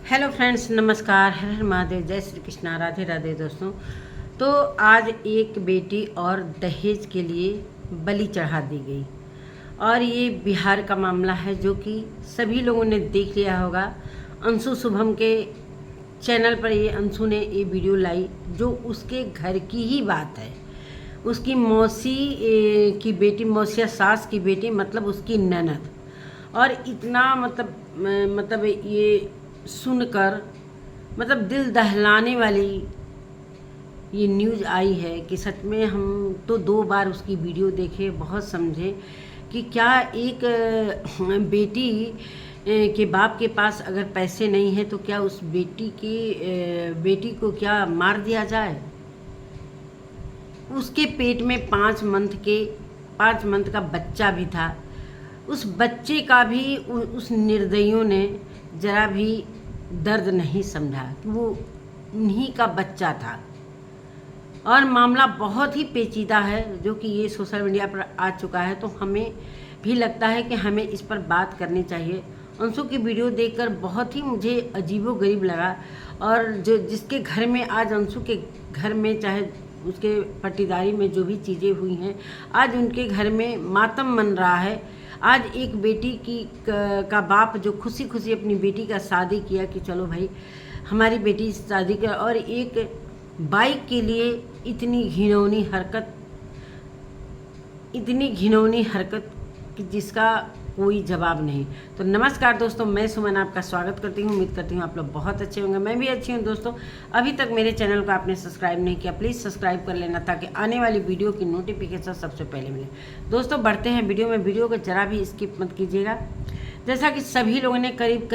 Hello friends, नमस्कार। हर हर महादेव, जय श्री कृष्णा, राधे राधे दोस्तों। तो आज एक बेटी और दहेज के लिए बलि चढ़ा दी गई और ये बिहार का मामला है जो कि सभी लोगों ने देख लिया होगा। अंशु शुभम के चैनल पर ये अंशु ने ये वीडियो लाई जो उसके घर की ही बात है। उसकी मौसी की बेटी, मौसिया सास की बेटी, मतलब उसकी ननद। और इतना मतलब ये सुनकर मतलब दिल दहलाने वाली ये न्यूज़ आई है कि सच में हम तो 2 बार उसकी वीडियो देखे, बहुत समझे कि क्या एक बेटी के बाप के पास अगर पैसे नहीं है तो क्या उस बेटी को क्या मार दिया जाए। उसके पेट में 5 मंथ का बच्चा भी था। उस बच्चे का भी उस निर्दयियों ने जरा भी दर्द नहीं समझा कि वो उन्हीं का बच्चा था। और मामला बहुत ही पेचीदा है जो कि ये सोशल मीडिया पर आ चुका है। तो हमें भी लगता है कि हमें इस पर बात करनी चाहिए। अंशु की वीडियो देखकर बहुत ही मुझे अजीबोगरीब लगा। और जिसके घर में आज अंशु के घर में, चाहे उसके पट्टीदारी में जो भी चीज़ें हुई हैं, आज उनके घर में मातम मन रहा है। आज एक बेटी का बाप जो खुशी खुशी अपनी बेटी का शादी किया कि चलो भाई हमारी बेटी शादी कर, और एक बाइक के लिए इतनी घिनौनी हरकत कि जिसका कोई जवाब नहीं। तो नमस्कार दोस्तों, मैं सुमन आपका स्वागत करती हूँ। उम्मीद करती हूँ आप लोग बहुत अच्छे होंगे। मैं भी अच्छी हूँ दोस्तों। अभी तक मेरे चैनल को आपने सब्सक्राइब नहीं किया, प्लीज़ सब्सक्राइब कर लेना ताकि आने वाली वीडियो की नोटिफिकेशन सबसे पहले मिले। दोस्तों बढ़ते हैं वीडियो में। वीडियो को जरा भी स्किप मत कीजिएगा। जैसा कि सभी लोगों ने करीब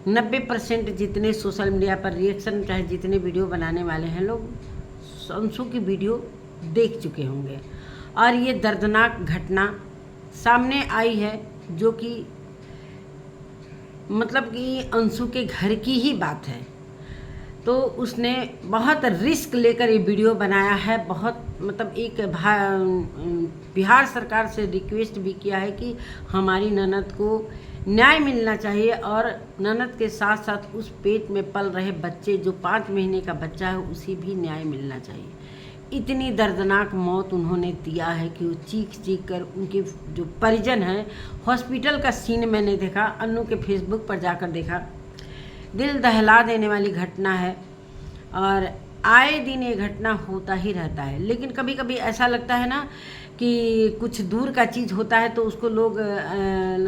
90% जितने सोशल मीडिया पर रिएक्शन, चाहे जितने वीडियो बनाने वाले हैं लोग, अंशु की वीडियो देख चुके होंगे। और ये दर्दनाक घटना सामने आई है जो कि मतलब कि अंशु के घर की ही बात है। तो उसने बहुत रिस्क लेकर ये वीडियो बनाया है। बहुत मतलब एक बिहार सरकार से रिक्वेस्ट भी किया है कि हमारी ननद को न्याय मिलना चाहिए और ननद के साथ साथ उस पेट में पल रहे बच्चे, जो 5 महीने का बच्चा है, उसे भी न्याय मिलना चाहिए। इतनी दर्दनाक मौत उन्होंने दिया है कि वो चीख कर उनके जो परिजन हैं, हॉस्पिटल का सीन मैंने देखा, अन्नू के फेसबुक पर जाकर देखा। दिल दहला देने वाली घटना है और आए दिन ये घटना होता ही रहता है। लेकिन कभी कभी ऐसा लगता है ना कि कुछ दूर का चीज़ होता है तो उसको लोग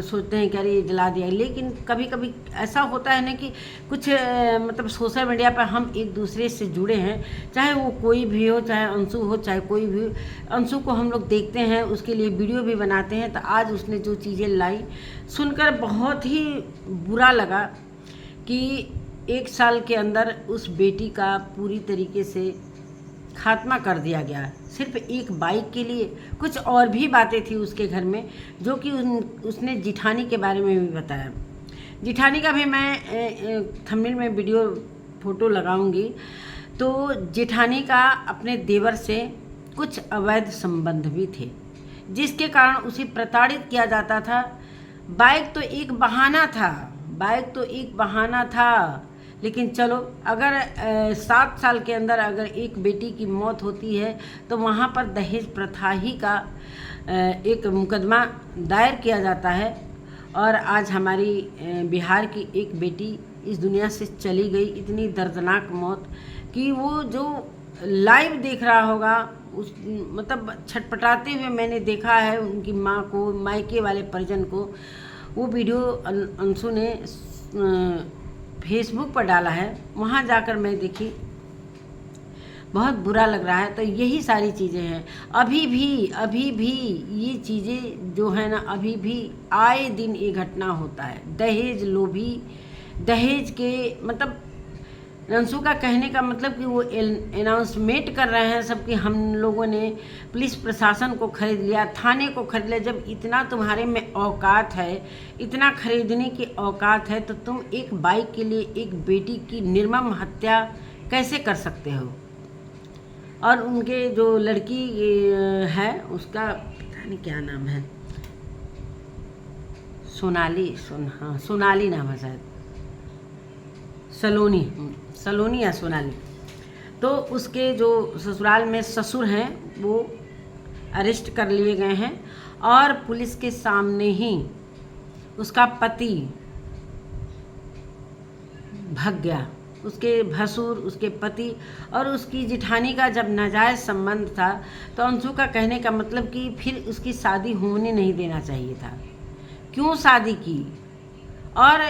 सोचते हैं कि अरे ये जला दिया। लेकिन कभी कभी ऐसा होता है ना कि कुछ मतलब सोशल मीडिया पर हम एक दूसरे से जुड़े हैं, चाहे वो कोई भी हो, चाहे अंशु हो, चाहे कोई भी हो। अंशु को हम लोग देखते हैं, उसके लिए वीडियो भी बनाते हैं। तो आज उसने जो चीज़ें लाई सुनकर बहुत ही बुरा लगा कि 1 साल के अंदर उस बेटी का पूरी तरीके से खात्मा कर दिया गया, सिर्फ एक बाइक के लिए। कुछ और भी बातें थी उसके घर में जो कि उसने जिठानी के बारे में भी बताया। जिठानी का भी मैं थंबनेल में वीडियो फोटो लगाऊंगी। तो जिठानी का अपने देवर से कुछ अवैध संबंध भी थे जिसके कारण उसे प्रताड़ित किया जाता था। बाइक तो एक बहाना था। लेकिन चलो, अगर 7 साल के अंदर अगर एक बेटी की मौत होती है तो वहाँ पर दहेज प्रथा ही का एक मुकदमा दायर किया जाता है। और आज हमारी बिहार की एक बेटी इस दुनिया से चली गई। इतनी दर्दनाक मौत कि वो जो लाइव देख रहा होगा, उस मतलब छटपटाते हुए मैंने देखा है उनकी माँ को, मायके वाले परिजन को। वो वीडियो अंशु ने फेसबुक पर डाला है, वहाँ जाकर मैं देखी, बहुत बुरा लग रहा है। तो यही सारी चीज़ें हैं। अभी भी ये चीज़ें जो है ना, अभी भी आए दिन ये घटना होता है। दहेज लोभी, दहेज के मतलब अंशु का कहने का मतलब कि वो अनाउंसमेंट कर रहे हैं सब कि हम लोगों ने पुलिस प्रशासन को खरीद लिया, थाने को खरीद लिया। जब इतना तुम्हारे में औकात है, इतना खरीदने की औकात है, तो तुम एक बाइक के लिए एक बेटी की निर्मम हत्या कैसे कर सकते हो। और उनके जो लड़की है, उसका पता नहीं क्या नाम है, सोनाली नाम है शायद। सलोनी या सोनाली। तो उसके जो ससुराल में ससुर हैं वो अरेस्ट कर लिए गए हैं और पुलिस के सामने ही उसका पति भाग गया। उसके भसुर, उसके पति और उसकी जिठानी का जब नाजायज़ संबंध था तो अंशु का कहने का मतलब कि फिर उसकी शादी होने नहीं देना चाहिए था। क्यों शादी की? और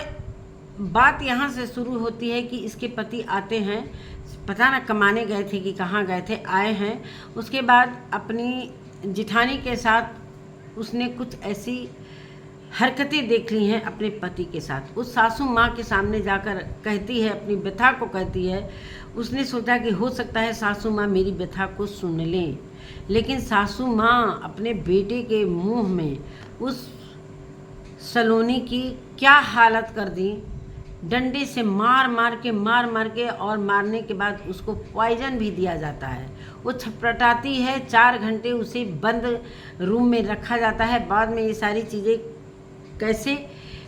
बात यहाँ से शुरू होती है कि इसके पति आते हैं, पता ना कमाने गए थे कि कहाँ गए थे, आए हैं। उसके बाद अपनी जिठानी के साथ उसने कुछ ऐसी हरकतें देख ली हैं अपने पति के साथ। उस सासू माँ के सामने जाकर कहती है, अपनी व्यथा को कहती है। उसने सोचा कि हो सकता है सासू माँ मेरी व्यथा को सुन लें, लेकिन सासू माँ अपने बेटे के मुंह में उस सलोनी की क्या हालत कर दी। डंडे से मार मार के और मारने के बाद उसको पॉइजन भी दिया जाता है। वो छटपटाती है, 4 घंटे उसे बंद रूम में रखा जाता है। बाद में ये सारी चीज़ें कैसे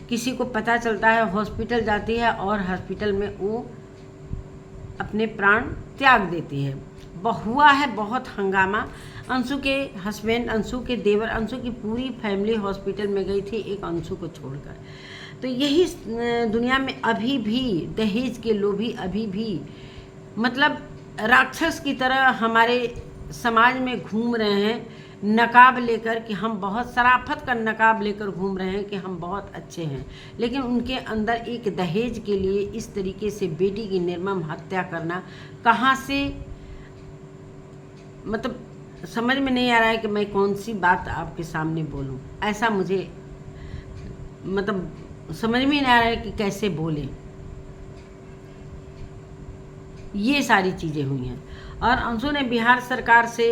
किसी को पता चलता है, हॉस्पिटल जाती है और हॉस्पिटल में वो अपने प्राण त्याग देती है। हुआ है बहुत हंगामा। अंशु के हस्बैंड, अंशु के देवर, अंशु की पूरी फैमिली हॉस्पिटल में गई थी एक अंशु को छोड़कर। तो यही दुनिया में अभी भी दहेज के लोभी अभी भी मतलब राक्षस की तरह हमारे समाज में घूम रहे हैं, नकाब लेकर कि हम बहुत शराफत का नकाब लेकर घूम रहे हैं कि हम बहुत अच्छे हैं। लेकिन उनके अंदर एक दहेज के लिए इस तरीके से बेटी की निर्मम हत्या करना कहाँ से, मतलब समझ में नहीं आ रहा है कि मैं कौन सी बात आपके सामने बोलूं। ऐसा मुझे मतलब समझ में नहीं आ रहा है कि कैसे बोलें। ये सारी चीज़ें हुई हैं और अंशु ने बिहार सरकार से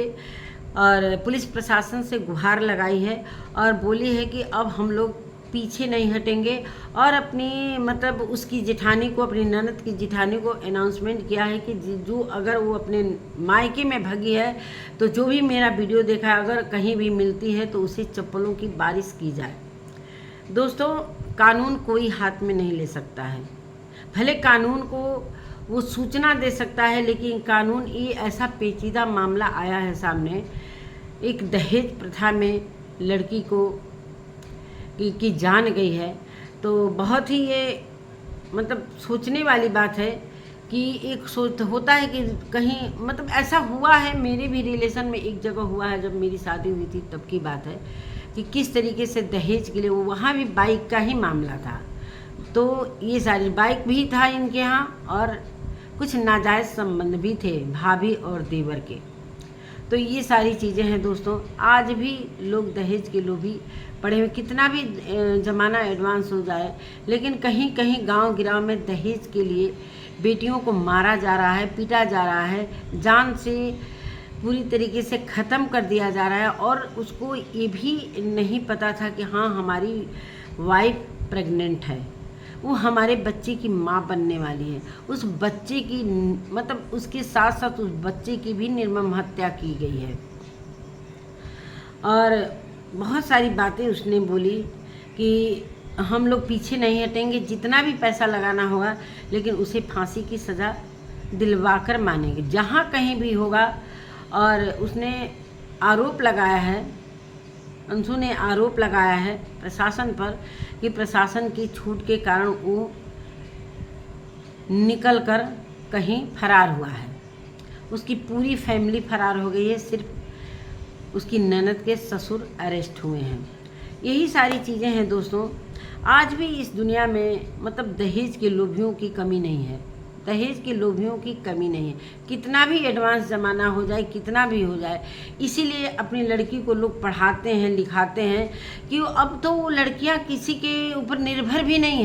और पुलिस प्रशासन से गुहार लगाई है और बोली है कि अब हम लोग पीछे नहीं हटेंगे। और अपनी मतलब उसकी जिठानी को, अपनी ननद की जिठानी को अनाउंसमेंट किया है कि जीजू अगर वो अपने मायके में भगी है तो जो भी मेरा वीडियो देखा है अगर कहीं भी मिलती है तो उसे चप्पलों की बारिश की जाए। दोस्तों, कानून कोई हाथ में नहीं ले सकता है। भले कानून को वो सूचना दे सकता है, लेकिन कानून ये ऐसा पेचीदा मामला आया है सामने, एक दहेज प्रथा में लड़की को की जान गई है। तो बहुत ही ये मतलब सोचने वाली बात है कि एक सोच होता है कि कहीं मतलब ऐसा हुआ है। मेरे भी रिलेशन में एक जगह हुआ है, जब मेरी शादी हुई थी तब की बात है कि किस तरीके से दहेज के लिए वहाँ भी बाइक का ही मामला था। तो ये सारी बाइक भी था इनके यहाँ और कुछ नाजायज़ संबंध भी थे भाभी और देवर के। तो ये सारी चीज़ें हैं दोस्तों। आज भी लोग दहेज के लोभी पड़े हुए, कितना भी ज़माना एडवांस हो जाए, लेकिन कहीं कहीं गांव गिराव में दहेज के लिए बेटियों को मारा जा रहा है, पीटा जा रहा है, जान से पूरी तरीके से ख़त्म कर दिया जा रहा है। और उसको ये भी नहीं पता था कि हाँ हमारी वाइफ प्रेग्नेंट है, वो हमारे बच्चे की माँ बनने वाली है। उस बच्चे की मतलब उसके साथ साथ उस बच्चे की भी निर्मम हत्या की गई है। और बहुत सारी बातें उसने बोली कि हम लोग पीछे नहीं हटेंगे, जितना भी पैसा लगाना होगा, लेकिन उसे फांसी की सज़ा दिलवाकर मानेंगे जहाँ कहीं भी होगा। और उसने आरोप लगाया है, अंशु ने आरोप लगाया है प्रशासन पर कि प्रशासन की छूट के कारण वो निकल कर कहीं फरार हुआ है। उसकी पूरी फैमिली फरार हो गई है, सिर्फ उसकी ननद के ससुर अरेस्ट हुए हैं। यही सारी चीज़ें हैं दोस्तों। आज भी इस दुनिया में मतलब दहेज के लोभियों की कमी नहीं है, दहेज के लोभियों की कमी नहीं है। कितना भी एडवांस ज़माना हो जाए, कितना भी हो जाए, इसीलिए अपनी लड़की को लोग पढ़ाते हैं, लिखाते हैं कि अब तो वो लड़कियां किसी के ऊपर निर्भर भी नहीं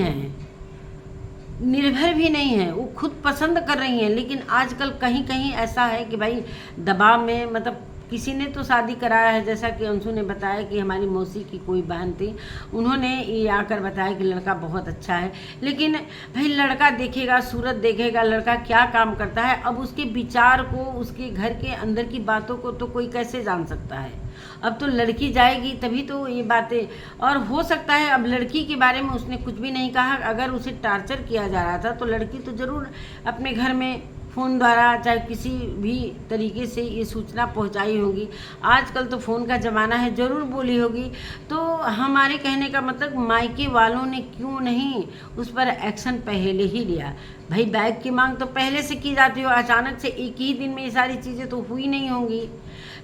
हैं, वो खुद पसंद कर रही हैं। लेकिन आजकल कहीं कहीं ऐसा है कि भाई दबाव में मतलब किसी ने तो शादी कराया है, जैसा कि अंशु ने बताया कि हमारी मौसी की कोई बहन थी, उन्होंने ये आकर बताया कि लड़का बहुत अच्छा है। लेकिन भाई लड़का देखेगा, सूरत देखेगा, लड़का क्या काम करता है, अब उसके विचार को, उसके घर के अंदर की बातों को तो कोई कैसे जान सकता है। अब तो लड़की जाएगी तभी तो ये बातें, और हो सकता है अब लड़की के बारे में उसने कुछ भी नहीं कहा। अगर उसे टार्चर किया जा रहा था तो लड़की तो ज़रूर अपने घर में फ़ोन द्वारा चाहे किसी भी तरीके से ये सूचना पहुंचाई होगी। आजकल तो फ़ोन का ज़माना है, ज़रूर बोली होगी। तो हमारे कहने का मतलब मायके वालों ने क्यों नहीं उस पर एक्शन पहले ही लिया। भाई बैग की मांग तो पहले से की जाती हो, अचानक से एक ही दिन में ये सारी चीज़ें तो हुई नहीं होंगी,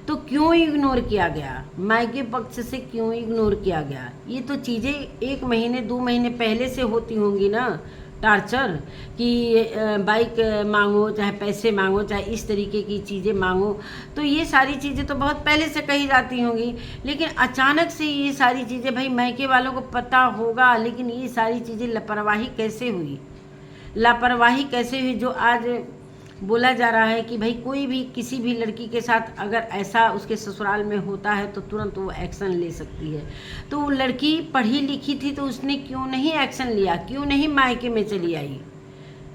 तो क्यों इग्नोर किया गया, मायके पक्ष से क्यों इग्नोर किया गया। ये तो चीज़ें 1 महीने 2 महीने पहले से होती होंगी ना, टार्चर कि बाइक मांगो, चाहे पैसे मांगो, चाहे इस तरीके की चीज़ें मांगो, तो ये सारी चीज़ें तो बहुत पहले से कही जाती होंगी। लेकिन अचानक से ये सारी चीज़ें, भाई मायके वालों को पता होगा, लेकिन ये सारी चीज़ें लापरवाही कैसे हुई, लापरवाही कैसे हुई, जो आज बोला जा रहा है कि भाई कोई भी किसी भी लड़की के साथ अगर ऐसा उसके ससुराल में होता है तो तुरंत वो एक्शन ले सकती है। तो वो लड़की पढ़ी लिखी थी तो उसने क्यों नहीं एक्शन लिया, क्यों नहीं मायके में चली आई,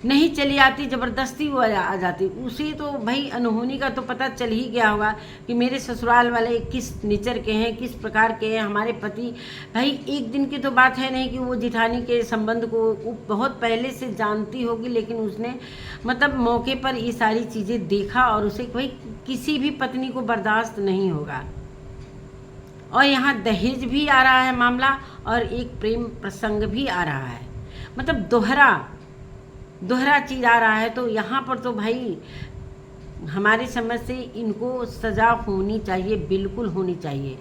नहीं चली आती, ज़बरदस्ती वो आ जाती। उसे तो भाई अनहोनी का तो पता चल ही गया होगा कि मेरे ससुराल वाले किस नेचर के हैं, किस प्रकार के हैं हमारे पति। भाई एक दिन की तो बात है नहीं कि वो जिठानी के संबंध को वो बहुत पहले से जानती होगी, लेकिन उसने मतलब मौके पर ये सारी चीज़ें देखा और उसे भाई किसी भी पत्नी को बर्दाश्त नहीं होगा। और यहाँ दहेज भी आ रहा है मामला और एक प्रेम प्रसंग भी आ रहा है, मतलब दोहरा चीज़ आ रहा है। तो यहाँ पर तो भाई हमारी समझ से इनको सज़ा होनी चाहिए, बिल्कुल होनी चाहिए।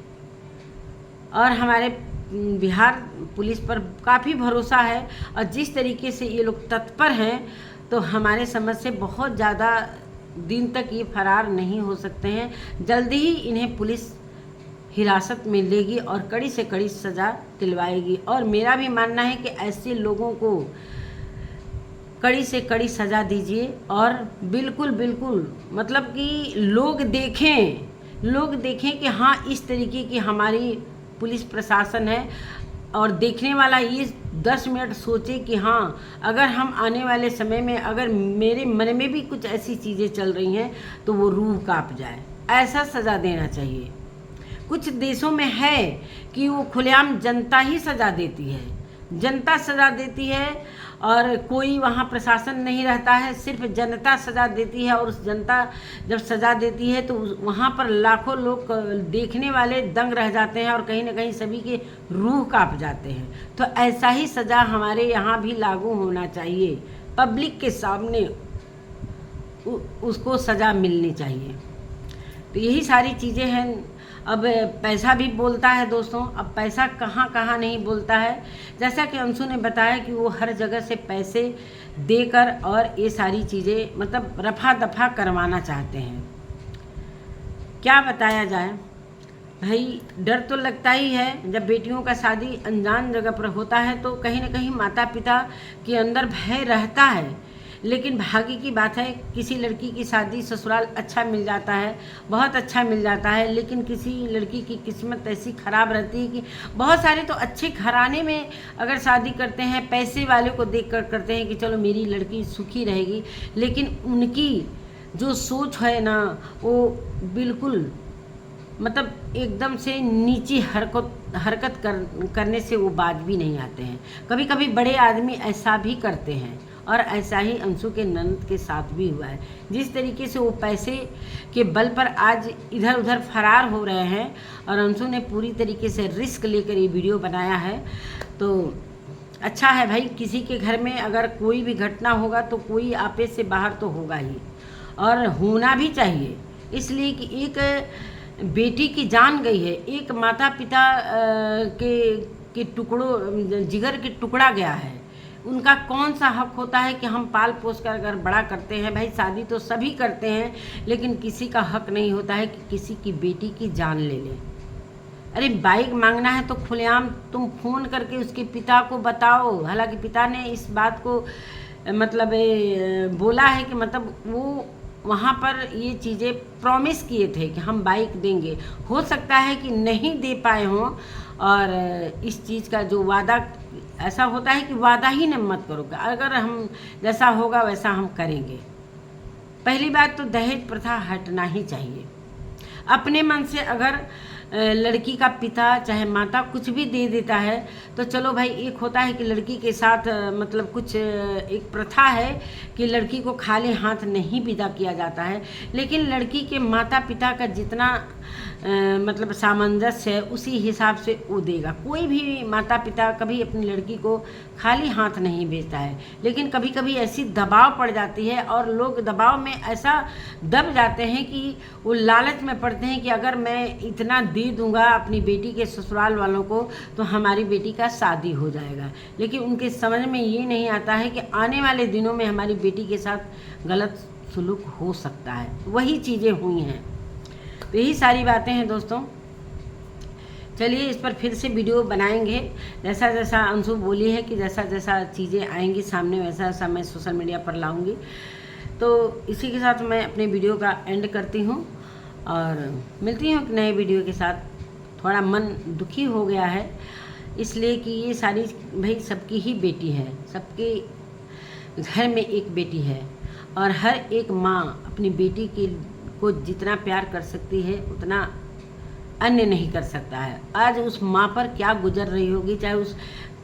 और हमारे बिहार पुलिस पर काफ़ी भरोसा है और जिस तरीके से ये लोग तत्पर हैं तो हमारे समझ से बहुत ज़्यादा दिन तक ये फरार नहीं हो सकते हैं। जल्दी ही इन्हें पुलिस हिरासत में लेगी और कड़ी से कड़ी सज़ा दिलवाएगी। और मेरा भी मानना है कि ऐसे लोगों को कड़ी से कड़ी सज़ा दीजिए और बिल्कुल मतलब कि लोग देखें कि हाँ इस तरीके की हमारी पुलिस प्रशासन है। और देखने वाला ये 10 मिनट सोचे कि हाँ अगर हम आने वाले समय में अगर मेरे मन में भी कुछ ऐसी चीज़ें चल रही हैं तो वो रूह कांप जाए, ऐसा सज़ा देना चाहिए। कुछ देशों में है कि वो खुलेआम जनता ही सज़ा देती है, जनता सज़ा देती है और कोई वहाँ प्रशासन नहीं रहता है, सिर्फ जनता सज़ा देती है। और उस जनता जब सज़ा देती है तो वहाँ पर लाखों लोग देखने वाले दंग रह जाते हैं और कहीं ना कहीं सभी के रूह कांप जाते हैं। तो ऐसा ही सज़ा हमारे यहाँ भी लागू होना चाहिए, पब्लिक के सामने उसको सज़ा मिलनी चाहिए। तो यही सारी चीज़ें हैं। अब पैसा भी बोलता है दोस्तों, अब पैसा कहाँ कहाँ नहीं बोलता है। जैसा कि अंशु ने बताया कि वो हर जगह से पैसे देकर और ये सारी चीज़ें मतलब रफा दफा करवाना चाहते हैं। क्या बताया जाए भाई, डर तो लगता ही है। जब बेटियों का शादी अनजान जगह पर होता है तो कहीं ना कहीं माता पिता के अंदर भय रहता है। लेकिन भाग्य की बात है, किसी लड़की की शादी ससुराल अच्छा मिल जाता है, बहुत अच्छा मिल जाता है। लेकिन किसी लड़की की किस्मत ऐसी ख़राब रहती है कि बहुत सारे तो अच्छे घराने में अगर शादी करते हैं, पैसे वाले को देख कर करते हैं कि चलो मेरी लड़की सुखी रहेगी, लेकिन उनकी जो सोच है ना वो बिल्कुल मतलब एकदम से नीची हरकत करने से वो बाज भी नहीं आते हैं। कभी कभी बड़े आदमी ऐसा भी करते हैं और ऐसा ही अंशु के ननद के साथ भी हुआ है। जिस तरीके से वो पैसे के बल पर आज इधर उधर फरार हो रहे हैं और अंशु ने पूरी तरीके से रिस्क लेकर ये वीडियो बनाया है। तो अच्छा है भाई, किसी के घर में अगर कोई भी घटना होगा तो कोई आपे से बाहर तो होगा ही और होना भी चाहिए। इसलिए कि एक बेटी की जान गई है, एक माता पिता के टुकड़ों जिगर के टुकड़ा गया है, उनका कौन सा हक होता है कि हम पाल पोस कर अगर बड़ा करते हैं। भाई शादी तो सभी करते हैं, लेकिन किसी का हक नहीं होता है कि किसी की बेटी की जान ले लें। अरे बाइक मांगना है तो खुलेआम तुम फ़ोन करके उसके पिता को बताओ। हालांकि पिता ने इस बात को मतलब बोला है कि मतलब वो वहाँ पर ये चीज़ें प्रॉमिस किए थे कि हम बाइक देंगे। हो सकता है कि नहीं दे पाए हों, और इस चीज़ का जो वादा, ऐसा होता है कि वादा ही न मत करो, अगर हम जैसा होगा वैसा हम करेंगे। पहली बात तो दहेज प्रथा हटना ही चाहिए। अपने मन से अगर लड़की का पिता चाहे माता कुछ भी दे देता है तो चलो भाई, एक होता है कि लड़की के साथ मतलब कुछ एक प्रथा है कि लड़की को खाली हाथ नहीं विदा किया जाता है, लेकिन लड़की के माता पिता का जितना मतलब सामंजस्य है उसी हिसाब से वो देगा। कोई भी माता पिता कभी अपनी लड़की को खाली हाथ नहीं भेजता है, लेकिन कभी कभी ऐसी दबाव पड़ जाती है और लोग दबाव में ऐसा दब जाते हैं कि वो लालच में पड़ते हैं कि अगर मैं इतना दे दूंगा अपनी बेटी के ससुराल वालों को तो हमारी बेटी का शादी हो जाएगा। लेकिन उनके समझ में ये नहीं आता है कि आने वाले दिनों में हमारी बेटी के साथ गलत सुलूक हो सकता है। वही चीज़ें हुई हैं। तो यही सारी बातें हैं दोस्तों। चलिए इस पर फिर से वीडियो बनाएंगे। जैसा जैसा अंशु बोली है कि जैसा जैसा चीज़ें आएंगी सामने वैसा वैसा मैं सोशल मीडिया पर लाऊंगी। तो इसी के साथ मैं अपने वीडियो का एंड करती हूँ और मिलती हूँ एक नए वीडियो के साथ। थोड़ा मन दुखी हो गया है इसलिए कि ये सारी भाई सबकी ही बेटी है, सबके घर में एक बेटी है और हर एक माँ अपनी बेटी को जितना प्यार कर सकती है उतना अन्य नहीं कर सकता है। आज उस माँ पर क्या गुजर रही होगी, चाहे उस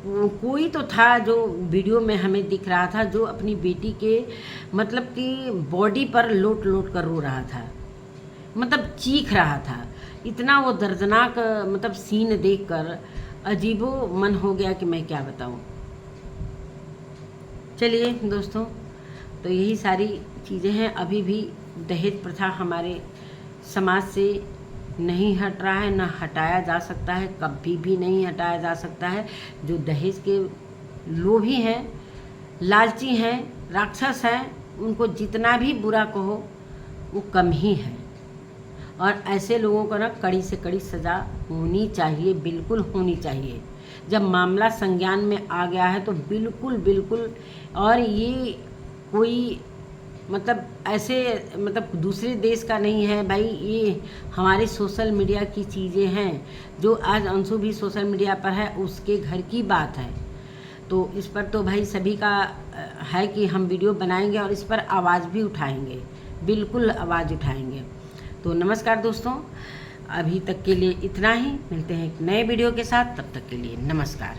कोई तो था जो वीडियो में हमें दिख रहा था जो अपनी बेटी के मतलब कि बॉडी पर लोट लोट कर रो रहा था, मतलब चीख रहा था। इतना वो दर्दनाक मतलब सीन देखकर अजीबो मन हो गया कि मैं क्या बताऊं। चलिए दोस्तों, तो यही सारी चीज़ें हैं। अभी भी दहेज प्रथा हमारे समाज से नहीं हट रहा है, ना हटाया जा सकता है, कभी भी नहीं हटाया जा सकता है। जो दहेज के लोभी हैं, लालची हैं, राक्षस हैं, उनको जितना भी बुरा कहो वो कम ही है। और ऐसे लोगों को ना कड़ी से कड़ी सज़ा होनी चाहिए, बिल्कुल होनी चाहिए। जब मामला संज्ञान में आ गया है तो बिल्कुल बिल्कुल। और ये कोई मतलब ऐसे मतलब दूसरे देश का नहीं है भाई, ये हमारे सोशल मीडिया की चीज़ें हैं। जो आज अंशु भी सोशल मीडिया पर है उसके घर की बात है। तो इस पर तो भाई सभी का है कि हम वीडियो बनाएंगे और इस पर आवाज़ भी उठाएंगे, बिल्कुल आवाज़ उठाएंगे। तो नमस्कार दोस्तों, अभी तक के लिए इतना ही। मिलते हैं एक नए वीडियो के साथ, तब तक के लिए नमस्कार।